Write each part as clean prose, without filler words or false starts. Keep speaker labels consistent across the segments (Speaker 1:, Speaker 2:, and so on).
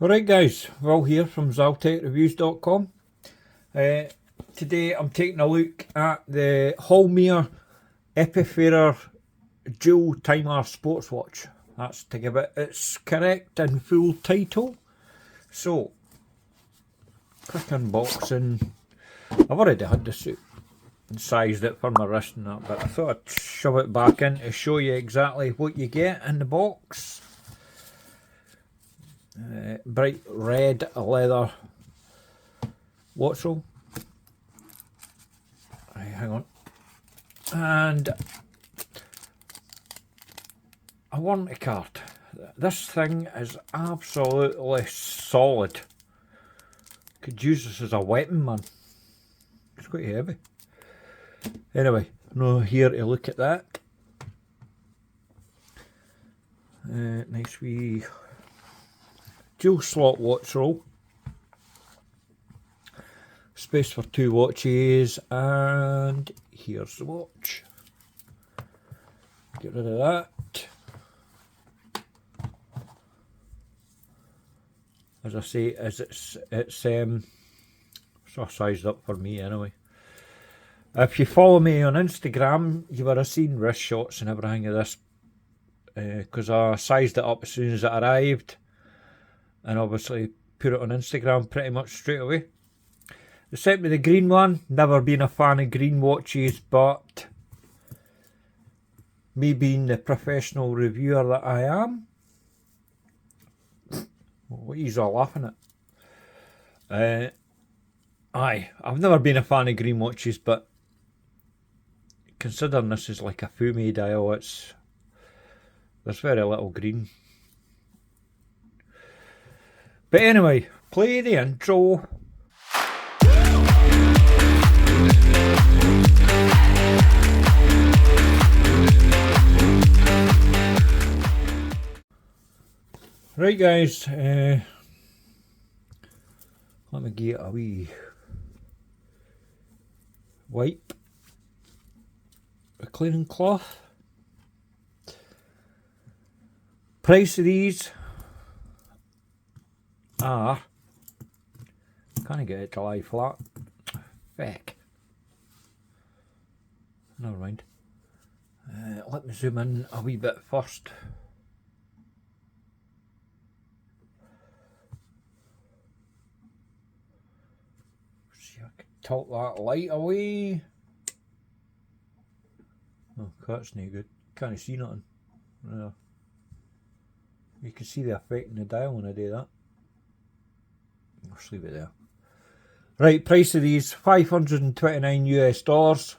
Speaker 1: Alright guys, Will here from ZaltekReviews.com. Today I'm taking a look at the HOLMR Epifarer dual timer sports watch. That's to give it its correct and full title. So, quick unboxing. I've already had this suit and sized it for my wrist and that, but I thought I'd shove it back in to show you exactly what you get in the box. Bright red leather watch roll. Right, hang on. And a warranty card. This thing is absolutely solid. Could use this as a weapon, man. It's quite heavy. Anyway, no here to look at that. Nice wee dual slot watch roll, space for two watches, and here's the watch. Get rid of that. As I say, as it's sort of sized up for me anyway. If you follow me on Instagram, you would have seen wrist shots and everything of this, because I sized it up as soon as it arrived. And obviously put it on Instagram pretty much straight away. They sent me the green one. Never been a fan of green watches, but me being the professional reviewer that I am, what he's all laughing at. I've never been a fan of green watches, but considering this is like a Fume dial, there's very little green. But anyway, play the intro. Right guys, let me get a wee wipe, a cleaning cloth. Price of these are, can't get it to lie flat. Feck. Never mind. Let me zoom in a wee bit first. See if I can tilt that light away. Oh, that's no good. Can't see nothing. No. You can see the effect in the dial when I do that. I'll just leave it there. Right, price of these $529 US.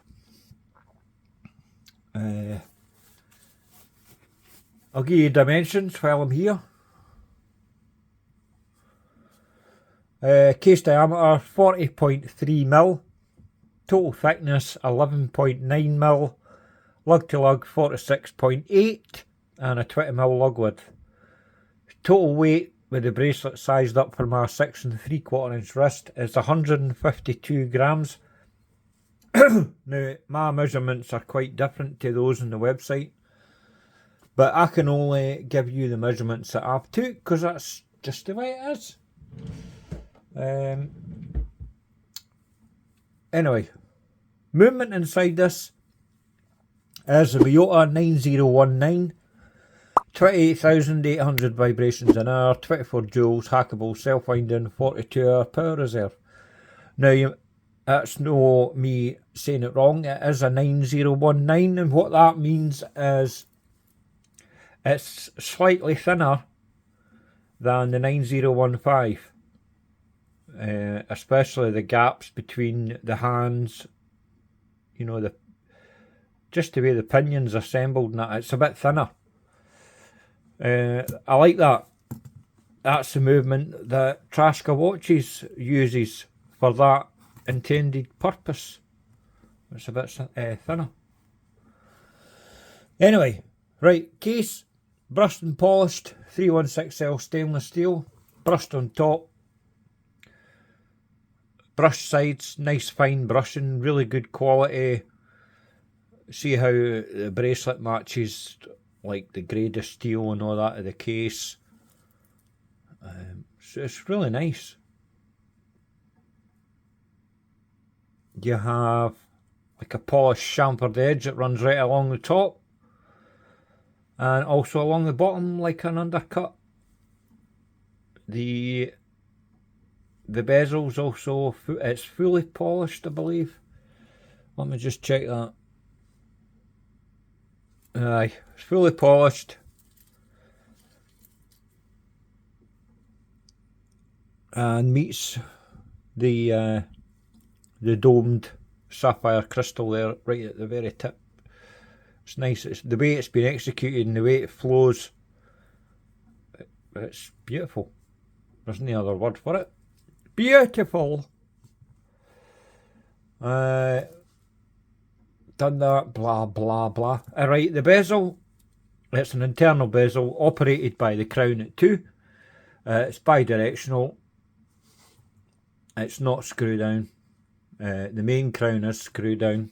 Speaker 1: I'll give you dimensions while I'm here. Case diameter 40.3mm, total thickness 11.9mm, lug to lug 46.8, and a 20mm lug width. Total weight with the bracelet sized up for my 6 3/4 inch wrist is 152 grams. Now, my measurements are quite different to those on the website, but I can only give you the measurements that I've took because that's just the way it is. Anyway, movement inside this is a Toyota 9019. 28,800 vibrations an hour, 24 joules, hackable, self-winding, 42-hour power reserve. Now, that's no me saying it wrong, it is a 9019, and what that means is it's slightly thinner than the 9015. Especially the gaps between the hands, you know, just the way the pinion's assembled and that, it's a bit thinner. I like that. That's the movement that Traska Watches uses for that intended purpose. It's a bit thinner. Anyway, right, case, brushed and polished, 316L stainless steel, brushed on top, brushed sides, nice fine brushing, really good quality. See how the bracelet matches like the grade of steel and all that of the case. it's really nice. You have like a polished chamfered edge that runs right along the top, and also along the bottom like an undercut. The bezel's also, it's fully polished, I believe. Let me just check that. Aye, it's fully polished. And meets the domed sapphire crystal there, right at the very tip. It's nice. It's the way it's been executed and the way it flows. It's beautiful. There's no other word for it. Beautiful. Done that. Blah blah blah. Alright, the bezel. It's an internal bezel operated by the crown at 2. It's bi-directional. It's not screw down. The main crown is screw down.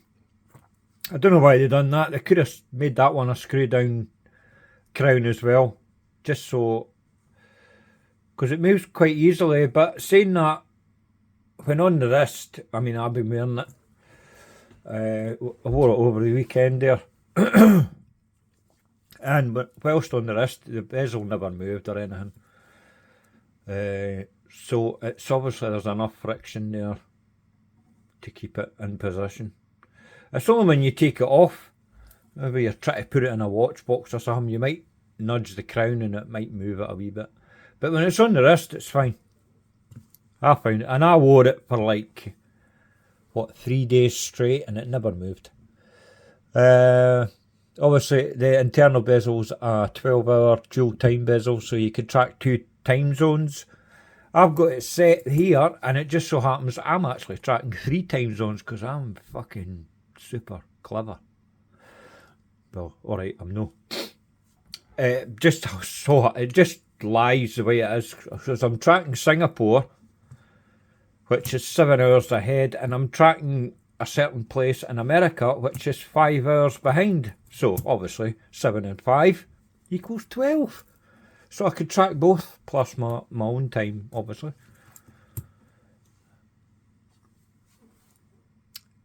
Speaker 1: I don't know why they done that. They could have made that one a screw down crown as well, just so, because it moves quite easily. But saying that, when on the wrist, I mean, I've been wearing it. I wore it over the weekend there, and whilst on the wrist, the bezel never moved or anything. So it's obviously there's enough friction there to keep it in position. It's only when you take it off, maybe you're trying to put it in a watch box or something, you might nudge the crown and it might move it a wee bit. But when it's on the wrist, it's fine. I found it, and I wore it for like, what, 3 days straight, and it never moved. Obviously, the internal bezel's a 12-hour dual time bezel, so you can track 2 time zones. I've got it set here, and it just so happens I'm actually tracking 3 time zones because I'm fucking super clever. Well, alright, I'm no. It just lies the way it is, because I'm tracking Singapore, which is 7 hours ahead, and I'm tracking a certain place in America, which is 5 hours behind. So, obviously, 7 and 5 equals 12. So I could track both, plus my own time, obviously.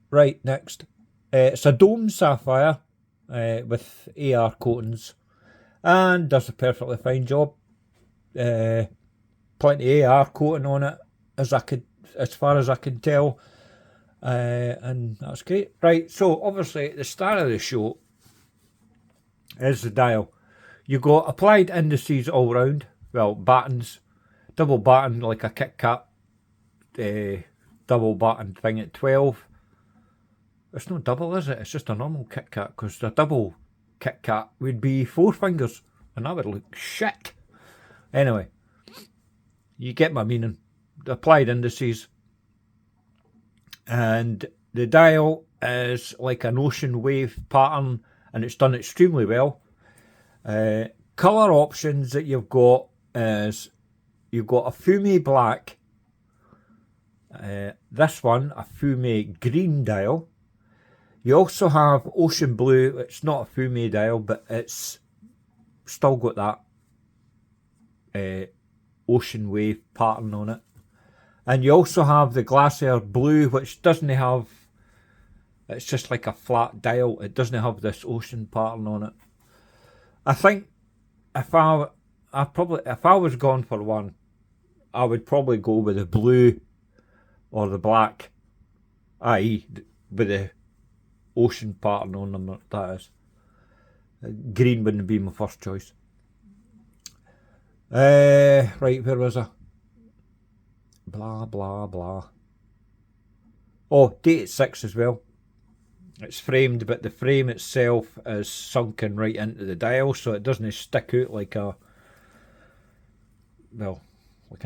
Speaker 1: Right, next. It's a dome sapphire with AR coatings, and does a perfectly fine job. Plenty AR coating on it, as far as I can tell. And that's great. Right, so obviously at the start of the show is the dial. You got applied indices all round, well, battens, double batten like a Kit Kat, double batten thing at 12. It's not double, is it? It's just a normal Kit Kat, because the double Kit Kat would be 4 fingers, and that would look shit. Anyway, you get my meaning. The applied indices, and the dial is like an ocean wave pattern, and it's done extremely well. Colour options that you've got is, you've got a fume black, this one a fume green dial. You also have ocean blue. It's not a fume dial, but it's still got that ocean wave pattern on it. And you also have the glacier blue, which doesn't have, it's just like a flat dial. It doesn't have this ocean pattern on it. I think if I was going for one, I would probably go with the blue or the black, i.e. with the ocean pattern on them, that is. Green wouldn't be my first choice. Right, where was I? Blah, blah, blah. Oh, dated 6 as well. It's framed, but the frame itself is sunken right into the dial, so it doesn't stick out like an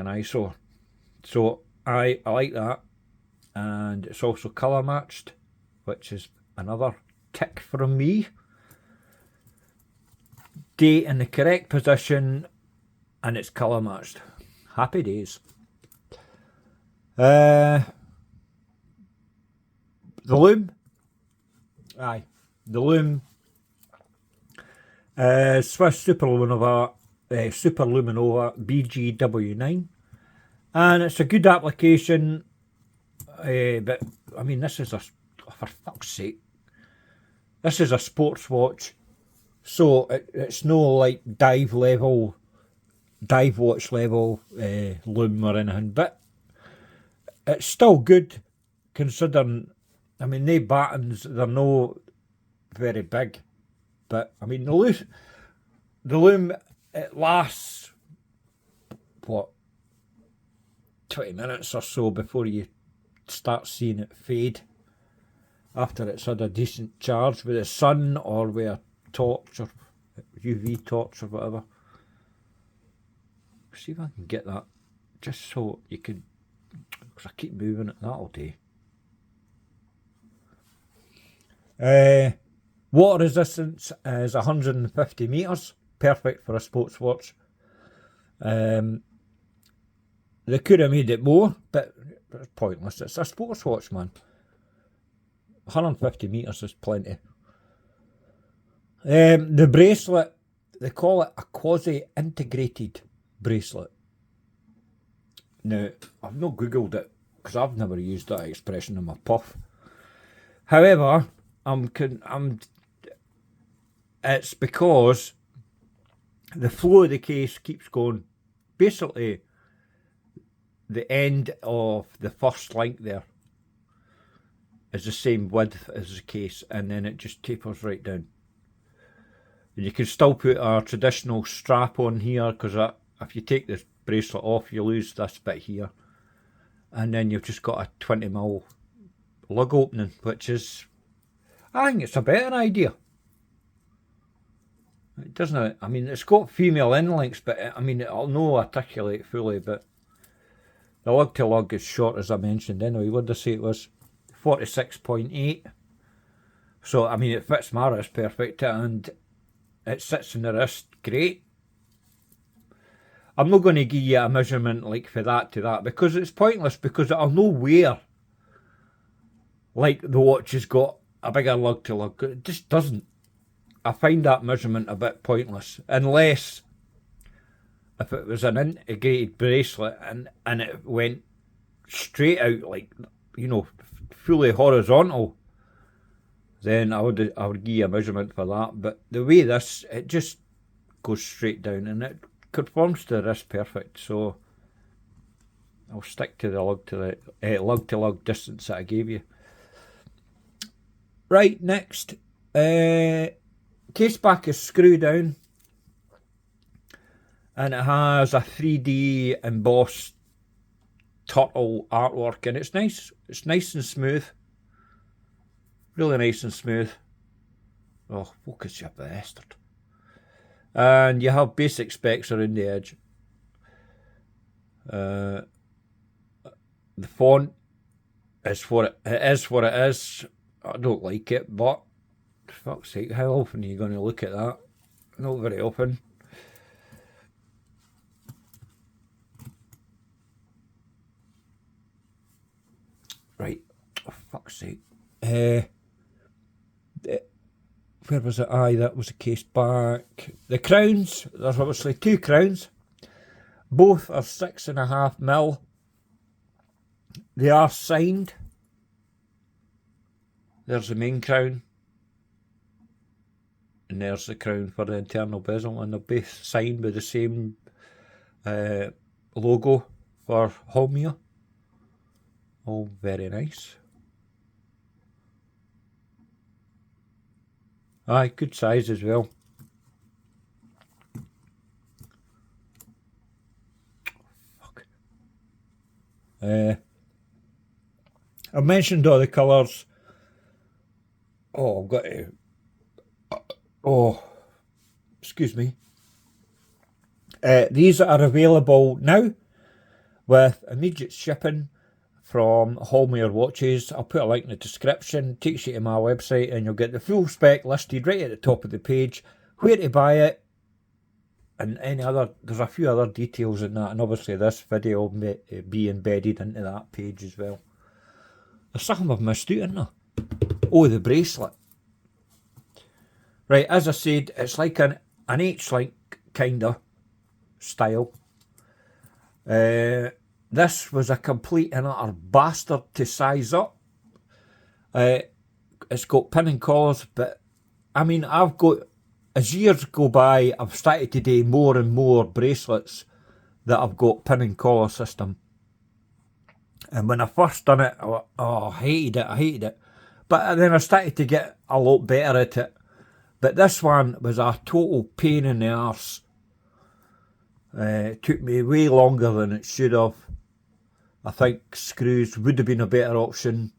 Speaker 1: eyesore. So I like that. And it's also colour matched, which is another tick from me. Date in the correct position, and it's colour matched. Happy days. The loom. Aye, the loom. Swiss Super Luminova BGW9. And it's a good application, but I mean, this is for fuck's sake, this is a sports watch, so it's no like dive watch level loom or anything, but it's still good considering, I mean, they battens, they're no very big, but I mean, the loom, it lasts, what, 20 minutes or so before you start seeing it fade, after it's had a decent charge with the sun or with a torch or UV torch or whatever. See if I can get that, just so you could, because I keep moving it, that'll do. Water resistance is 150 metres, perfect for a sports watch. They could have made it more, but it's pointless. It's a sports watch, man. 150 metres is plenty. The bracelet, they call it a quasi-integrated bracelet. Now, I've not googled it because I've never used that expression in my puff. However, it's because the flow of the case keeps going. Basically, the end of the first link there is the same width as the case, and then it just tapers right down. And you can still put a traditional strap on here, because if you take this bracelet off, you lose this bit here, and then you've just got a 20mm lug opening, which is, I think it's a better idea. It doesn't, I mean, it's got female end links, but I mean, it'll no articulate fully, but the lug to lug is short, as I mentioned anyway. What did I say it was? 46.8. So, I mean, it fits my wrist perfect, and it sits in the wrist great. I'm not going to give you a measurement like for that to that, because it's pointless, because it'll know where, like, the watch has got a bigger lug to lug. It just doesn't. I find that measurement a bit pointless, unless if it was an integrated bracelet and it went straight out, like, you know, fully horizontal, then I would give you a measurement for that. But the way this, it just goes straight down, and it conforms to the wrist perfect. So I'll stick to the lug to lug distance that I gave you. Right, next, case back is screw down, and it has a 3D embossed turtle artwork, and it's nice. It's nice and smooth, really nice and smooth. Oh, focus, you bastard. And you have basic specs around the edge. The font is what it is. I don't like it, but for fuck's sake, how often are you going to look at that? Not very often. Right, for fuck's sake. Where was it? Aye, that was the case back. The crowns, there's obviously two crowns. Both are 6.5mm. They are signed. There's the main crown, and there's the crown for the internal bezel, and they're both signed with the same logo for HOLMR. All very nice. Aye, good size as well. Fuck. I mentioned all the colours. Oh, I've got to... excuse me. These are available now with immediate shipping from HOLMR watches. I'll put a link in the description. Takes you to my website, and you'll get the full spec listed right at the top of the page, where to buy it, and any other, there's a few other details in that, and obviously this video will be embedded into that page as well. There's something I've missed out in there. Oh, the bracelet. Right, as I said, it's like an H-link kind of style. The this was a complete and utter bastard to size up. It's got pin and collars, but I mean, I've got, as years go by, I've started to do more and more bracelets that I've got pin and collar system. And when I first done it, I hated it. But then I started to get a lot better at it. But this one was a total pain in the arse. It took me way longer than it should have. I think screws would have been a better option.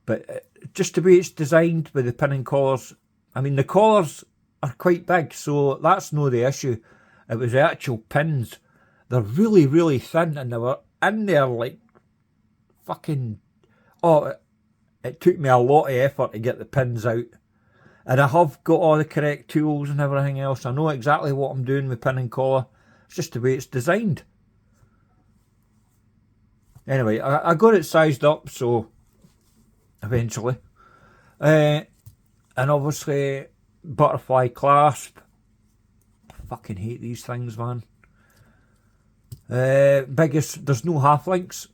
Speaker 1: But just the way it's designed with the pin and collars, I mean, the collars are quite big, so that's no the issue. It was the actual pins. They're really, really thin, and they were in there like fucking... Oh, it took me a lot of effort to get the pins out. And I have got all the correct tools and everything else. I know exactly what I'm doing with pin and collar. It's just the way it's designed. Anyway, I got it sized up, so eventually. And obviously, butterfly clasp. I fucking hate these things, man. Biggest, there's no half links.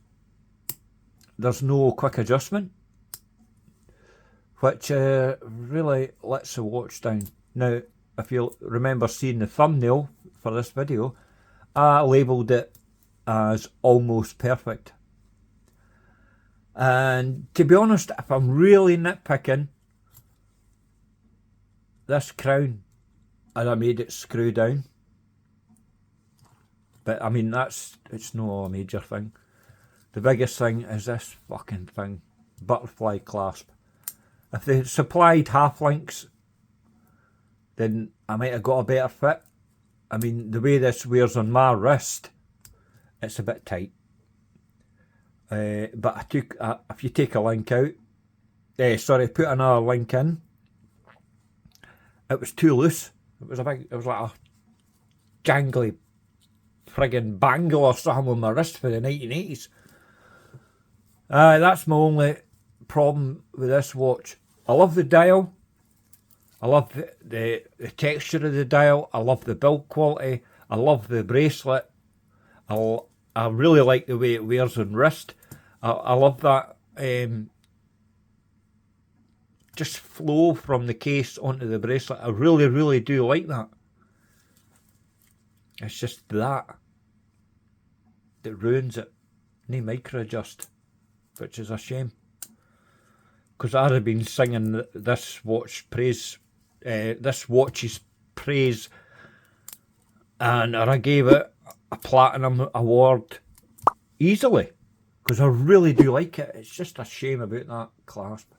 Speaker 1: There's no quick adjustment, which really lets the watch down. Now, if you remember seeing the thumbnail for this video, I labelled it as almost perfect. And to be honest, if I'm really nitpicking, this crown, and I made it screw down. But I mean, it's no a major thing. The biggest thing is this fucking thing, butterfly clasp. If they supplied half links, then I might have got a better fit. I mean, the way this wears on my wrist, it's a bit tight. But if you take a link out, put another link in, it was too loose. It was like a jangly friggin' bangle or something on my wrist for the 1980s. That's my only problem with this watch. I love the dial. I love the texture of the dial. I love the build quality. I love the bracelet. I really like the way it wears on wrist. I love that just flow from the case onto the bracelet. I really, really do like that. It's just that ruins it. No micro adjust, which is a shame. Because I'd have been singing this watch's praise, and I gave it a platinum award easily. Because I really do like it. It's just a shame about that clasp.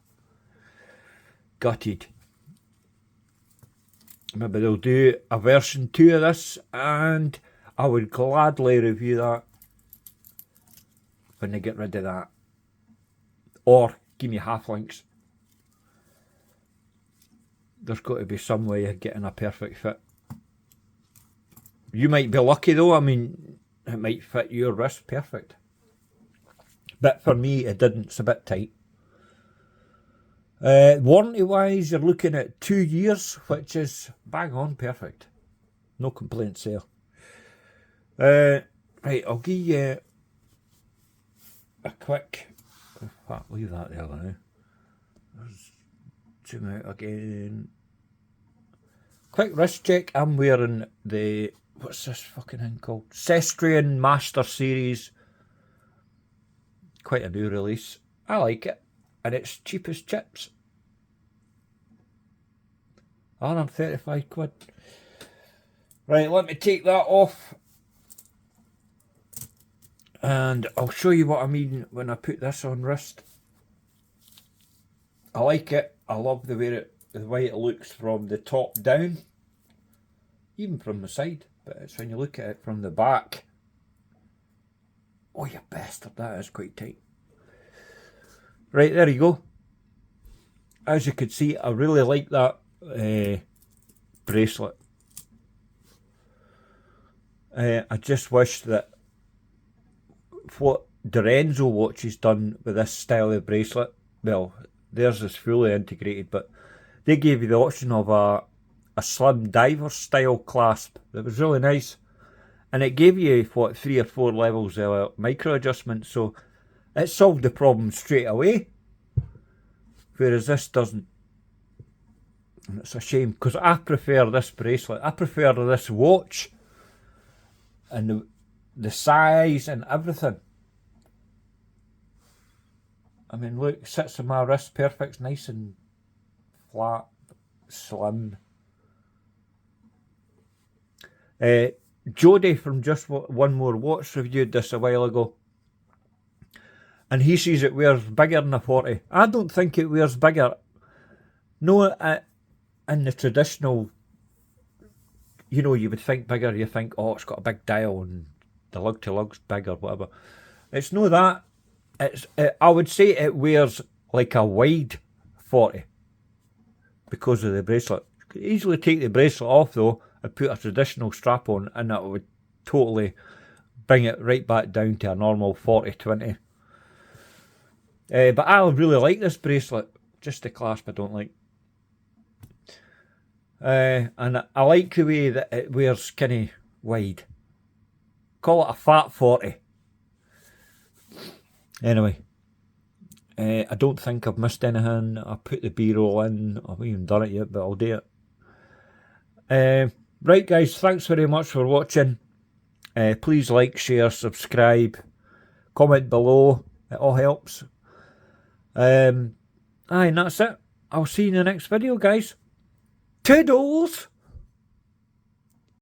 Speaker 1: Gutted. Maybe they'll do a version 2 of this, and I would gladly review that when they get rid of that. Or give me half links. There's got to be some way of getting a perfect fit. You might be lucky though. I mean, it might fit your wrist perfect. But for me, it didn't. It's a bit tight. Warranty wise, you're looking at 2 years, which is bang on perfect. No complaints there. Right, I'll give you a quick... leave that there now. Let's zoom out again. Quick wrist check. I'm wearing the... what's this fucking thing called? Cestrian Master Series. Quite a new release. I like it. And it's cheap as chips. 135 quid. Right, let me take that off. And I'll show you what I mean when I put this on wrist. I like it. I love the way it looks from the top down. Even from the side. But it's when you look at it from the back. Oh, you bastard, that is quite tight. Right, there you go. As you can see, I really like that bracelet. I just wish that what Dorenzo watch has done with this style of bracelet, well, theirs is fully integrated, but they gave you the option of a slim diver style clasp that was really nice. and it gave you, what, 3 or 4 levels of micro adjustment, so it solved the problem straight away, whereas this doesn't. And it's a shame, because I prefer this bracelet. I prefer this watch and the size and everything. I mean, look, it sits on my wrist perfect. It's nice and flat, slim. Jody from Just One More Watch reviewed this a while ago, and he says it wears bigger than a 40. I don't think it wears bigger. No, in the traditional, you know, you would think bigger, you think, oh, it's got a big dial and the lug to lug's big or whatever. It's no that. I would say it wears like a wide 40 because of the bracelet. You could easily take the bracelet off though and put a traditional strap on, and that would totally bring it right back down to a normal 40-20. But I really like this bracelet. Just the clasp I don't like. And I like the way that it wears skinny wide. Call it a fat 40. Anyway, I don't think I've missed anything. I put the B-roll in. I haven't even done it yet, but I'll do it. Right guys, thanks very much for watching. Please like, share, subscribe, comment below. It all helps. And that's it. I'll see you in the next video, guys. Toodles!